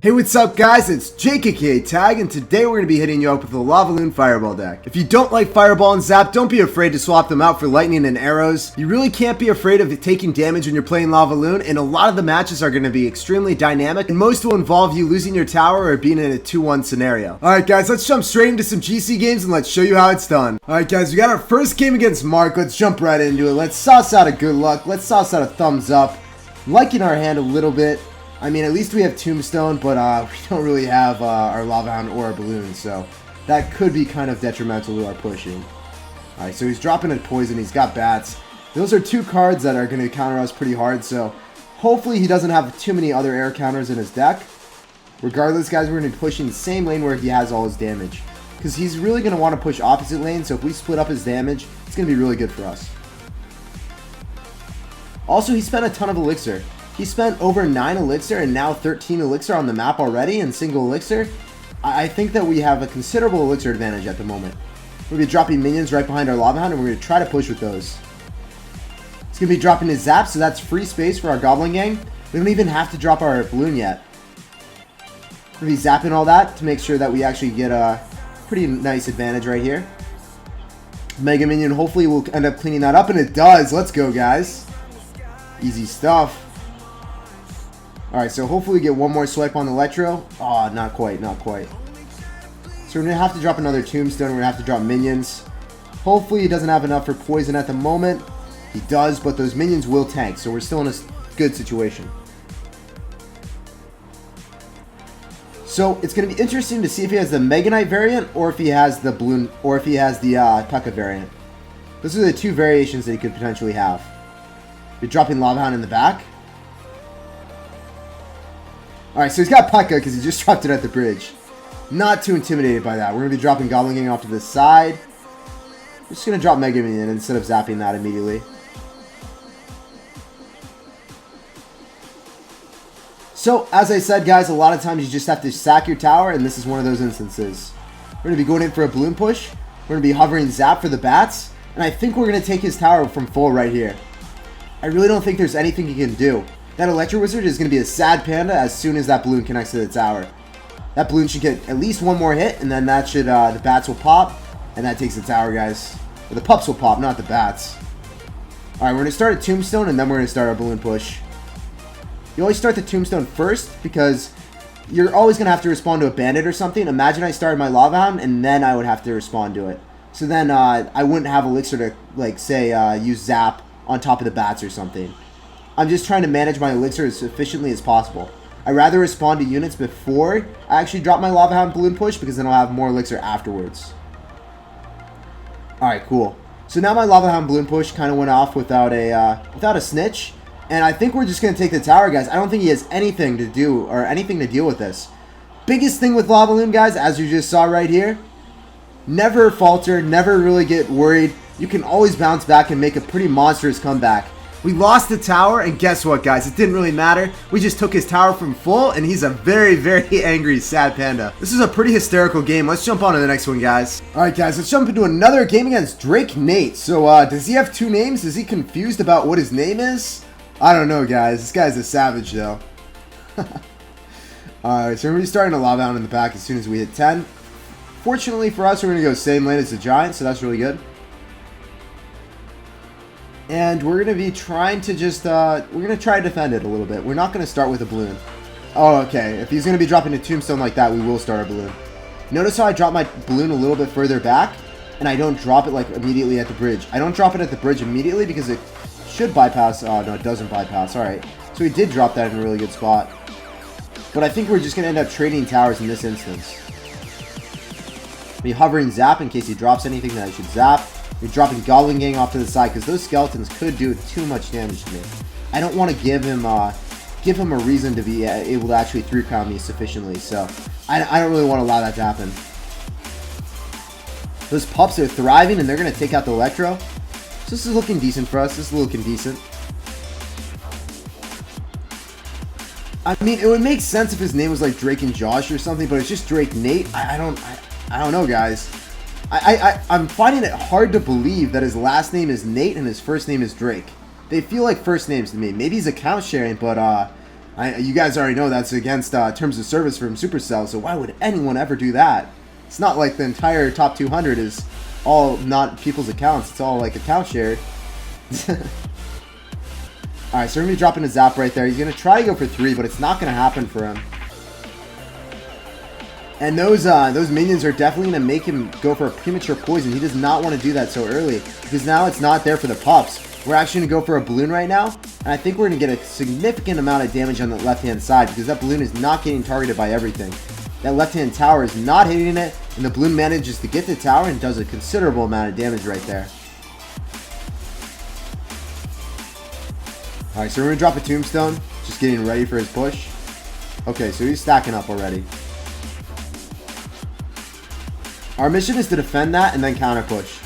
Hey, what's up guys, it's SirTagCR, and today we're going to be hitting you up with the Lavahound Fireball deck. If you don't like Fireball and Zap, don't be afraid to swap them out for Lightning and Arrows. You really can't be afraid of taking damage when you're playing Lavahound, and a lot of the matches are going to be extremely dynamic, and most will involve you losing your tower or being in a 2-1 scenario. Alright guys, let's jump straight into some GC games and let's show you how it's done. Alright guys, we got our first game against Mark. Let's jump right into it. Let's sauce out a good luck. Let's sauce out a thumbs up. Liking our hand a little bit. I mean, at least we have Tombstone, but we don't really have our Lavahound or our Balloon, so that could be kind of detrimental to our pushing. Alright, so he's dropping a Poison, he's got Bats. Those are two cards that are going to counter us pretty hard, so hopefully he doesn't have too many other air counters in his deck. Regardless, guys, we're going to be pushing the same lane where he has all his damage, because he's really going to want to push opposite lane, so if we split up his damage, it's going to be really good for us. Also, he spent a ton of Elixir. He spent over 9 Elixir and now 13 Elixir on the map already in single Elixir. I think that we have a considerable Elixir advantage at the moment. We're going to be dropping minions right behind our Lavahound, and we're going to try to push with those. He's going to be dropping his Zap, so that's free space for our Goblin Gang. We don't even have to drop our Balloon yet. We're going to be zapping all that to make sure that we actually get a pretty nice advantage right here. Mega Minion hopefully will end up cleaning that up, and it does. Let's go, guys. Easy stuff. Alright, so hopefully we get one more swipe on the Electro. Oh, not quite, not quite. So we're going to have to drop another Tombstone. We're going to have to drop minions. Hopefully he doesn't have enough for Poison at the moment. He does, but those minions will tank, so we're still in a good situation. So it's going to be interesting to see if he has the Mega Knight variant, or if he has the Balloon, or if he has the P.E.K.K.A variant. Those are the two variations that he could potentially have. You're dropping Lavahound in the back. Alright, so he's got P.E.K.K.A because he just dropped it at the bridge. Not too intimidated by that. We're going to be dropping Goblin Gang off to the side. We're just going to drop Mega Minion instead of zapping that immediately. So, as I said, guys, a lot of times you just have to sack your tower, and this is one of those instances. We're going to be going in for a Balloon push. We're going to be hovering Zap for the Bats, and I think we're going to take his tower from full right here. I really don't think there's anything he can do. That Electro Wizard is going to be a sad panda as soon as that Balloon connects to the tower. That Balloon should get at least one more hit, and then that should, the Bats will pop, and that takes the tower, guys. Or the Pups will pop, not the Bats. Alright, we're going to start a Tombstone, and then we're going to start our Balloon push. You always start the Tombstone first, because you're always going to have to respond to a Bandit or something. Imagine I started my Lavahound, and then I would have to respond to it. So then, I wouldn't have Elixir to, like, say, use Zap on top of the Bats or something. I'm just trying to manage my Elixir as efficiently as possible. I'd rather respond to units before I actually drop my Lavahound Balloon push, because then I'll have more Elixir afterwards. Alright, cool. So now my Lavahound Balloon push kind of went off without a snitch. And I think we're just going to take the tower, guys. I don't think he has anything to do, or anything to deal with this. Biggest thing with Lavahound, guys, as you just saw right here, never falter, never really get worried. You can always bounce back and make a pretty monstrous comeback. We lost the tower, and guess what, guys? It didn't really matter. We just took his tower from full, and he's a very, very angry, sad panda. This is a pretty hysterical game. Let's jump on to the next one, guys. Alright, guys, let's jump into another game against Drake Nate. So, does he have two names? Is he confused about what his name is? I don't know, guys. This guy's a savage, though. Alright, so we're going to be starting a Lavahound in the back as soon as we hit 10. Fortunately for us, we're going to go same lane as the Giant, so that's really good. And we're going to be trying to just, we're going to try to defend it a little bit. We're not going to start with a Balloon. Oh, okay. If he's going to be dropping a Tombstone like that, we will start a Balloon. Notice how I drop my Balloon a little bit further back, and I don't drop it, like, immediately at the bridge. I don't drop it at the bridge immediately because it should bypass. Oh, no, it doesn't bypass. Alright. So he did drop that in a really good spot. But I think we're just going to end up trading towers in this instance. Be hovering Zap in case he drops anything that I should zap. You're dropping Goblin Gang off to the side because those skeletons could do too much damage to me. I don't want to give him a reason to be able to actually 3-crown me sufficiently, so I don't really want to allow that to happen. Those Pups are thriving, and they're going to take out the Electro. So this is looking decent for us. This is looking decent. I mean, it would make sense if his name was like Drake and Josh or something, but it's just Drake Nate. I don't know, guys. I'm finding it hard to believe that his last name is Nate and his first name is Drake. They feel like first names to me. Maybe he's account sharing, but You guys already know that's against terms of service from Supercell, so why would anyone ever do that? It's not like the entire top 200 is all not people's accounts. It's all like account shared. Alright, so we're going to be dropping a zap right there. He's going to try to go for 3, but it's not going to happen for him. And those minions are definitely going to make him go for a premature poison. He does not want to do that so early, because now it's not there for the pups. We're actually going to go for a balloon right now, and I think we're going to get a significant amount of damage on the left-hand side, because that balloon is not getting targeted by everything. That left-hand tower is not hitting it, and the balloon manages to get the tower and does a considerable amount of damage right there. Alright, so we're going to drop a tombstone, just getting ready for his push. Okay, so he's stacking up already. Our mission is to defend that and then counter push.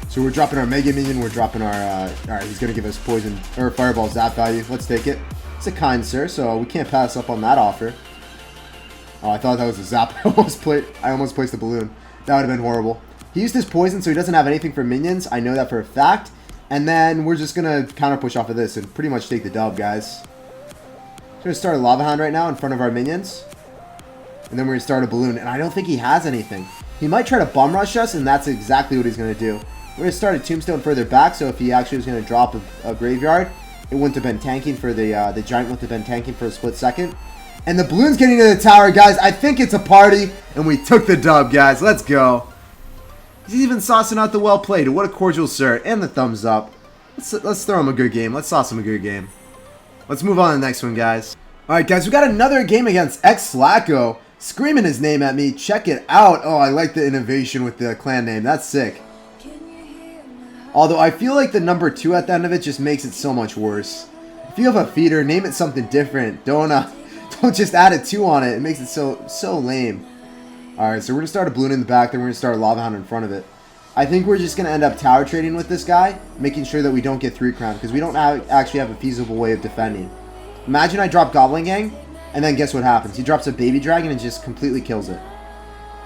So we're dropping our Mega Minion, we're dropping our, alright, he's going to give us poison, or Fireball Zap value. Let's take it. It's a kind sir, so we can't pass up on that offer. Oh, I thought that was a zap. I almost placed the balloon. That would have been horrible. He used his poison, so he doesn't have anything for minions. I know that for a fact. And then we're just going to counter push off of this and pretty much take the dub, guys. We're going to start a Lavahound right now in front of our minions. And then we're going to start a balloon. And I don't think he has anything. He might try to bum rush us, and that's exactly what he's going to do. We're going to start a tombstone further back, so if he actually was going to drop a graveyard, it wouldn't have been tanking for the giant wouldn't have been tanking for a split second. And the balloon's getting to the tower, guys. I think it's a party, and we took the dub, guys. Let's go. He's even saucing out the well played. What a cordial sir, and the thumbs up. Let's throw him a good game. Let's sauce him a good game. Let's move on to the next one, guys. All right, guys, we got another game against xSlacko. Screaming his name at me. Check it out. Oh, I like the innovation with the clan name. That's sick. Although I feel like the number 2 at the end of it just makes it so much worse. If you have a feeder, name it something different. Don't just add a 2 on it. It makes it so lame. Alright, so we're going to start a balloon in the back, then we're going to start a Lavahound in front of it. I think we're just going to end up tower trading with this guy, making sure that we don't get 3 crown, because we don't actually have a feasible way of defending. Imagine I drop Goblin Gang, and then guess what happens? He drops a baby dragon and just completely kills it.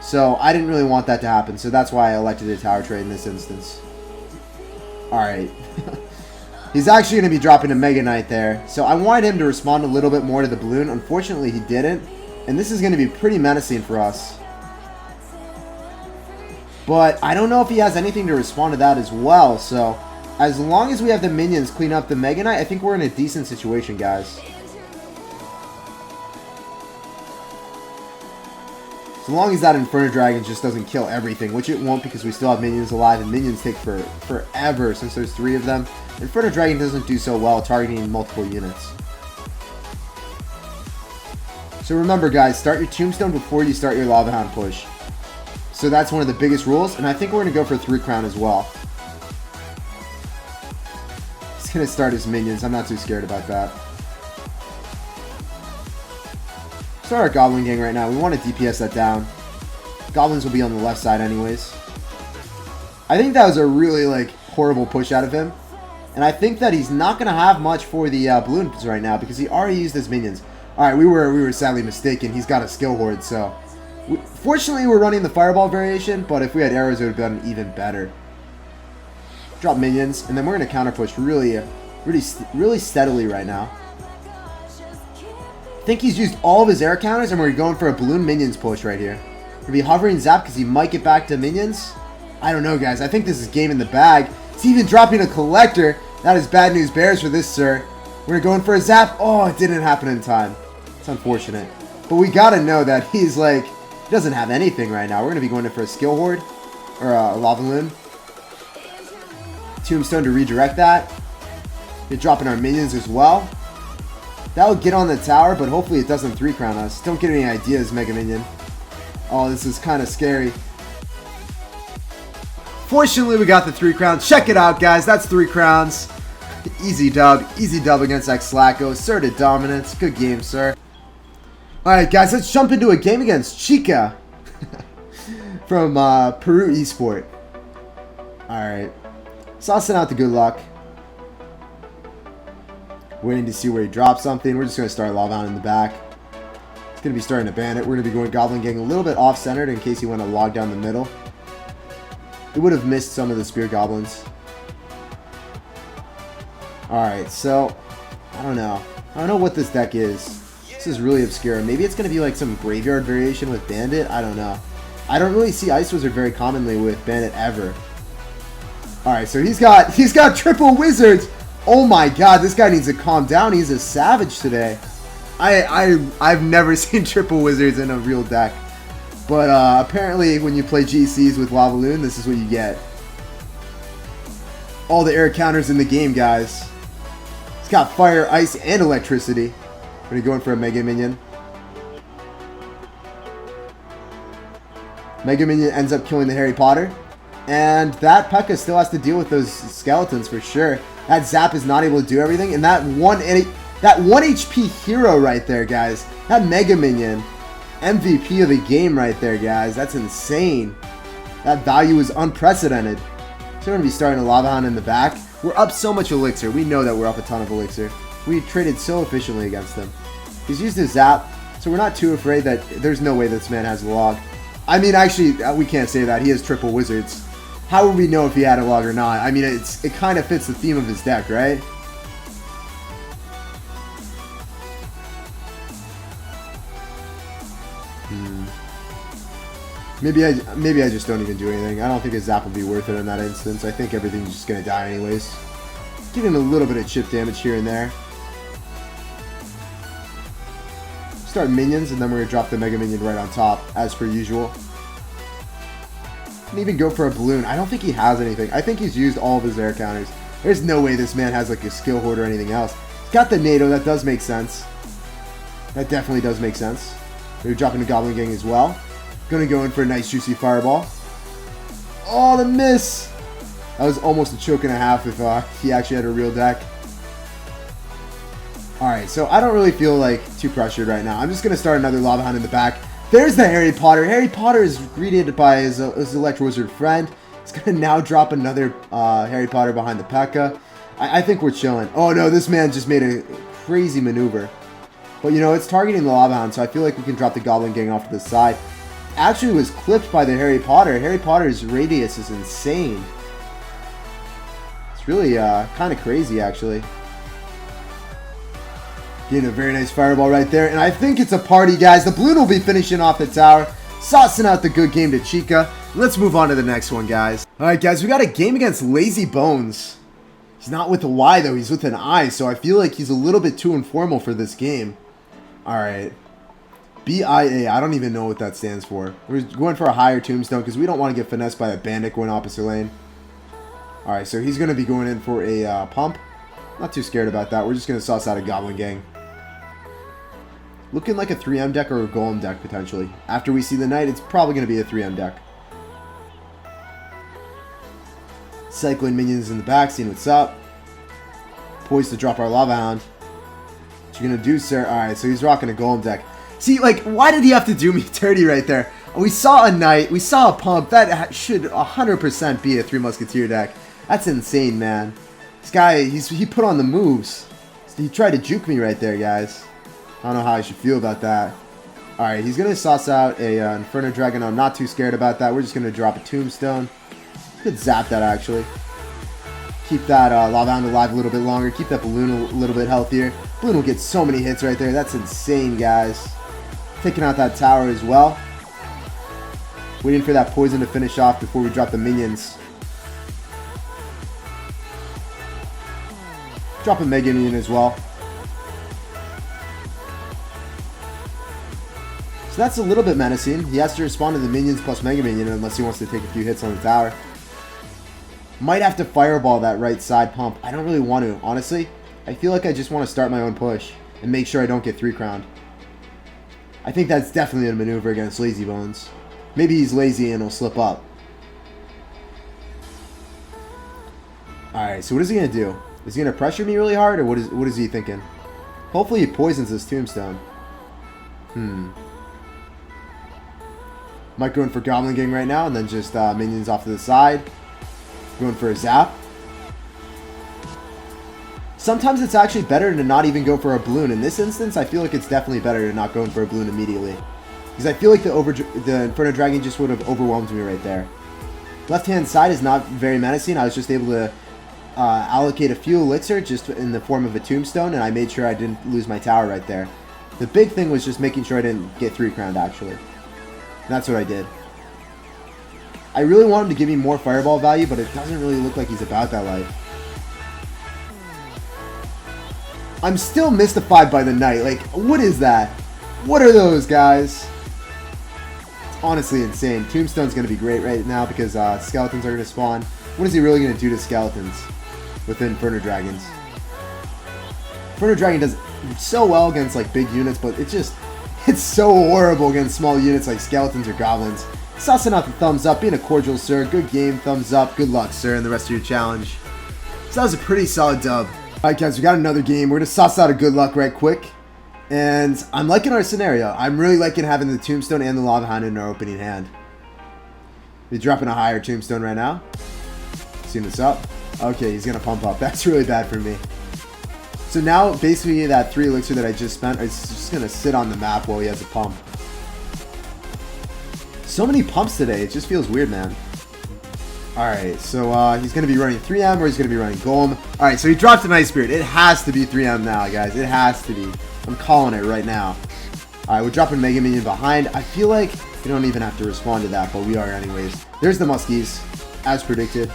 So I didn't really want that to happen, so that's why I elected a tower trade in this instance. Alright. He's actually going to be dropping a Mega Knight there. So I wanted him to respond a little bit more to the balloon. Unfortunately, he didn't. And this is going to be pretty menacing for us. But I don't know if he has anything to respond to that as well. So as long as we have the minions clean up the Mega Knight, I think we're in a decent situation, guys. So long as that Inferno Dragon just doesn't kill everything, which it won't because we still have minions alive, and minions take forever since there's 3 of them. Inferno Dragon doesn't do so well targeting multiple units. So remember, guys, start your Tombstone before you start your Lavahound push. So that's one of the biggest rules, and I think we're going to go for 3 crown as well. He's going to start his minions. I'm not too scared about that. Start our Goblin Gang right now. We want to DPS that down. Goblins will be on the left side anyways. I think that was a really horrible push out of him. And I think that he's not going to have much for the balloons right now because he already used his minions. Alright, we were sadly mistaken. He's got a skill horde, so... Fortunately, we're running the Fireball variation, but if we had arrows, it would have been even better. Drop minions, and then we're going to counter push really steadily right now. I think he's used all of his air counters, and we're going for a balloon minions push right here. We're going to be hovering zap because he might get back to minions. I don't know, guys. I think this is game in the bag. He's even dropping a collector. That is bad news bears for this, sir. We're going for a zap. Oh, it didn't happen in time. It's unfortunate. But we got to know that he's he doesn't have anything right now. We're going to be going in for a skill horde, or a lava loon. Tombstone to redirect that. We're dropping our minions as well. That will get on the tower, but hopefully it doesn't 3 crown us. Don't get any ideas, Mega Minion. Oh, this is kind of scary. Fortunately, we got the 3 crowns. Check it out, guys. That's 3 crowns. Easy dub against xSlacko. Asserted dominance. Good game, sir. Alright, guys, let's jump into a game against Chica from Peru Esport. Alright. Saucing out the good luck. Waiting to see where he drops something. We're just going to start Lavahound in the back. It's going to be starting a Bandit. We're going to be going Goblin Gang a little bit off-centered in case he went to log down the middle. It would have missed some of the Spear Goblins. Alright, so, I don't know. I don't know what this deck is. This is really obscure. Maybe it's going to be like some graveyard variation with Bandit. I don't know. I don't really see Ice Wizard very commonly with Bandit ever. Alright, so he's got triple wizards. Oh my god, this guy needs to calm down. He's a savage today. I've never seen triple wizards in a real deck. But apparently when you play GCs with Lavahound, this is what you get. All the air counters in the game, guys. He's got fire, ice, and electricity. We're going to go in for a Mega Minion. Mega Minion ends up killing the Harry Potter. And that P.E.K.K.A. still has to deal with those skeletons for sure. That Zap is not able to do everything. And that 1 HP hero right there, guys. That Mega Minion. MVP of the game right there, guys. That's insane. That value is unprecedented. So we're going to be starting a Lavahound in the back. We're up so much Elixir. We know that we're up a ton of Elixir. We traded so efficiently against him. He's used his Zap, so we're not too afraid that there's no way this man has a log. I mean, actually, we can't say that. He has triple wizards. How would we know if he had a log or not? I mean, it kind of fits the theme of his deck, right? Maybe I just don't even do anything. I don't think his Zap will be worth it in that instance. I think everything's just going to die anyways. Give him a little bit of chip damage here and there. Start minions, and then we're going to drop the Mega Minion right on top, as per usual. Can even go for a balloon. I don't think he has anything. I think he's used all of his air counters. There's no way this man has like a skill hoard or anything else. He's got the NATO. That does make sense. That definitely does make sense. We're dropping the Goblin Gang as well. Gonna go in for a nice juicy fireball. Oh, the miss! That was almost a choke and a half if he actually had a real deck. Alright, so I don't really feel like too pressured right now. I'm just gonna start another Lavahound in the back. There's the Harry Potter. Harry Potter is greeted by his Electro Wizard friend. He's gonna now drop another Harry Potter behind the P.E.K.K.A. I think we're chilling. Oh no, this man just made a crazy maneuver. But you know, it's targeting the Lavahound, so I feel like we can drop the Goblin Gang off to the side. Actually was clipped by the Harry Potter. Harry Potter's radius is insane. It's really kind of crazy, actually. Getting a very nice fireball right there. And I think it's a party, guys. The balloon will be finishing off the tower. Saucing out the good game to Chica. Let's move on to the next one, guys. Alright, guys. We got a game against Lazy Bones. He's not with a Y, though. He's with an I. So I feel like he's a little bit too informal for this game. Alright. BIA. I don't even know what that stands for. We're going for a higher tombstone because we don't want to get finessed by a bandit going opposite lane. Alright, so he's going to be going in for a pump. Not too scared about that. We're just going to sauce out a Goblin Gang. Looking like a 3M deck or a Golem deck, potentially. After we see the Knight, it's probably going to be a 3M deck. Cycling minions in the back, seeing what's up. Poised to drop our Lavahound. What you going to do, sir? Alright, so he's rocking a Golem deck. See, like, why did he have to do me dirty right there? We saw a Knight, we saw a pump. That should 100% be a Three Musketeer deck. That's insane, man. This guy, he put on the moves. He tried to juke me right there, guys. I don't know how I should feel about that. Alright, he's going to sauce out a Inferno Dragon. I'm not too scared about that. We're just going to drop a Tombstone. Could zap that, actually. Keep that Lavahound alive a little bit longer. Keep that Balloon a little bit healthier. Balloon will get so many hits right there. That's insane, guys. Taking out that tower as well. Waiting for that poison to finish off before we drop the minions. Drop a Mega Minion as well. So that's a little bit menacing. He has to respond to the minions plus Mega Minion unless he wants to take a few hits on the tower. Might have to fireball that right side pump. I don't really want to, honestly. I feel like I just want to start my own push and make sure I don't get 3-crowned. I think that's definitely a maneuver against Lazy Bones. Maybe he's lazy and he'll slip up. Alright, so what is he going to do? Is he going to pressure me really hard, or what is he thinking? Hopefully he poisons his Tombstone. Might go in for Goblin Gang right now, and then just minions off to the side. Going for a zap. Sometimes it's actually better to not even go for a balloon. In this instance, I feel like it's definitely better to not go in for a balloon immediately. Because I feel like the Inferno Dragon just would have overwhelmed me right there. Left-hand side is not very menacing. I was just able to allocate a few elixir just in the form of a tombstone, and I made sure I didn't lose my tower right there. The big thing was just making sure I didn't get 3 crowned, actually. And that's what I did. I really want him to give me more fireball value, but it doesn't really look like he's about that life. I'm still mystified by the knight. Like, what is that? What are those, guys? It's honestly insane. Tombstone's going to be great right now because skeletons are going to spawn. What is he really going to do to skeletons with Inferno Dragons? Inferno Dragon does so well against like big units, but it's so horrible against small units like skeletons or goblins. Sussing out the thumbs up, being a cordial sir, good game, thumbs up, good luck sir in the rest of your challenge. So that was a pretty solid dub. Alright guys, we got another game. We're going to suss out a good luck right quick. And I'm liking our scenario. I'm really liking having the Tombstone and the Lavahound in our opening hand. We're dropping a higher Tombstone right now. Seeing this up. Okay, he's going to pump up. That's really bad for me. So now, basically, that 3 elixir that I just spent is just going to sit on the map while he has a pump. So many pumps today. It just feels weird, man. Alright, so he's going to be running 3M or he's going to be running Golem. Alright, so he dropped an Ice Spirit. It has to be 3M now, guys. It has to be. I'm calling it right now. Alright, we're dropping Mega Minion behind. I feel like we don't even have to respond to that, but we are anyways. There's the Muskies, as predicted.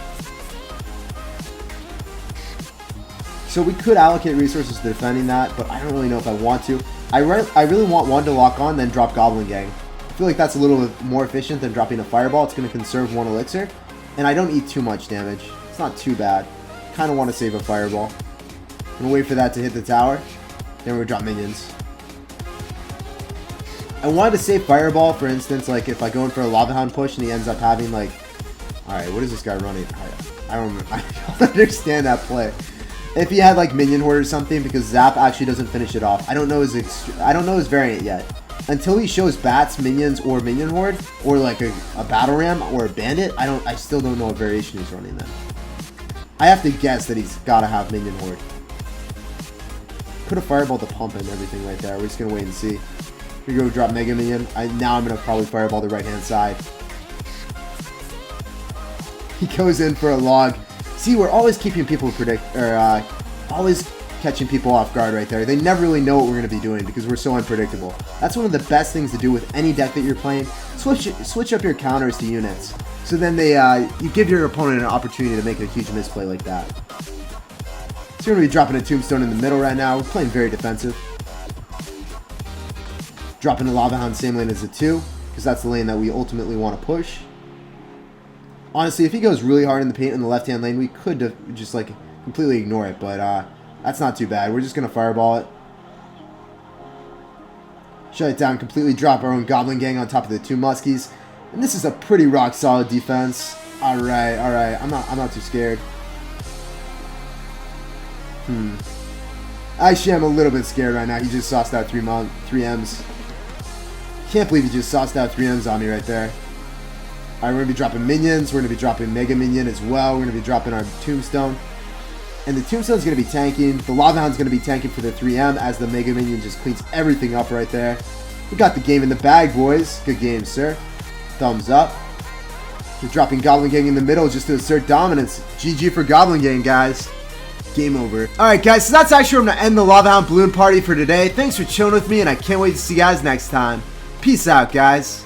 So we could allocate resources to defending that, but I don't really know if I want to. I really want one to lock on, then drop Goblin Gang. I feel like that's a little bit more efficient than dropping a Fireball. It's going to conserve 1 elixir, and I don't eat too much damage. It's not too bad. Kind of want to save a Fireball. I'm going to wait for that to hit the tower, then we'll drop minions. I wanted to save Fireball, for instance, like if I go in for a Lavahound push and he ends up having like... Alright, what is this guy running? I don't understand that play. If he had like Minion Horde or something, because Zap actually doesn't finish it off. I don't know his variant yet. Until he shows Bats, Minions, or Minion Horde, or like a Battle Ram, or a Bandit, I still don't know what variation he's running then. I have to guess that he's got to have Minion Horde. Could have Fireballed the pump and everything right there. We're just going to wait and see. Here we go, drop Mega Minion. Now I'm going to probably Fireball the right-hand side. He goes in for a log. See, we're always keeping people always catching people off guard right there. They never really know what we're going to be doing because we're so unpredictable. That's one of the best things to do with any deck that you're playing. Switch up your counters to units. So then you give your opponent an opportunity to make a huge misplay like that. So we're going to be dropping a Tombstone in the middle right now. We're playing very defensive. Dropping a Lavahound same lane as the 2, because that's the lane that we ultimately want to push. Honestly, if he goes really hard in the paint in the left-hand lane, we could just like completely ignore it, but that's not too bad. We're just going to Fireball it. Shut it down completely, drop our own Goblin Gang on top of the 2 Muskies. And this is a pretty rock-solid defense. Alright, alright. I'm not too scared. Actually, I'm a little bit scared right now. He just sauced out 3 M's. Can't believe he just sauced out 3 M's on me right there. Alright, we're going to be dropping Minions. We're going to be dropping Mega Minion as well. We're going to be dropping our Tombstone. And the Tombstone's going to be tanking. The Lavahound's going to be tanking for the 3M as the Mega Minion just cleans everything up right there. We got the game in the bag, boys. Good game, sir. Thumbs up. We're dropping Goblin Gang in the middle just to assert dominance. GG for Goblin Gang, guys. Game over. Alright, guys, so that's actually where I'm going to end the Lavahound Balloon Party for today. Thanks for chilling with me, and I can't wait to see you guys next time. Peace out, guys.